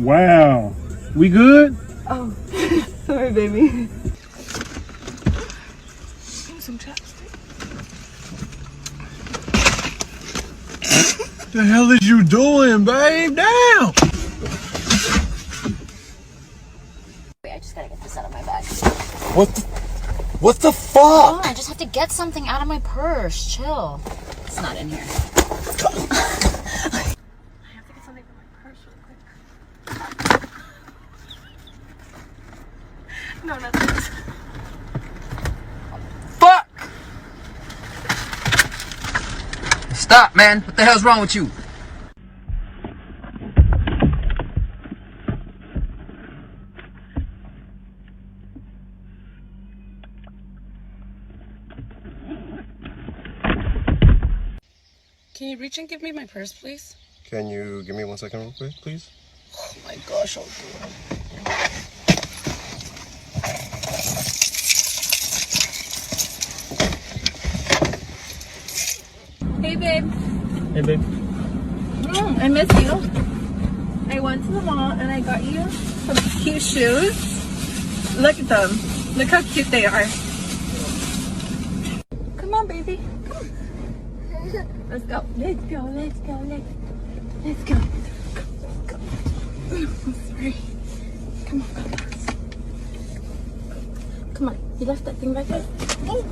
Wow. We good? Oh, sorry, baby. Some chapstick. What the hell is you doing, babe? Down! Wait, I just gotta get this out of my bag. What the fuck? Oh, I just have to get something out of my purse. Chill. It's not in here. I have to get something from my purse real quick. No, not this. Fuck! Stop, man. What the hell's wrong with you? Can you reach and give me my purse, please? Can you give me 1 second real quick, please? Oh my gosh, I'll do it. Hey, babe. Hey, babe. I miss you. I went to the mall and I got you some cute shoes. Look at them. Look how cute they are. Come on, baby. Come on. Let's go. Let's go. Let's go. Let's go. Go. I'm sorry. Come on. Come on. You left that thing back there? Oh.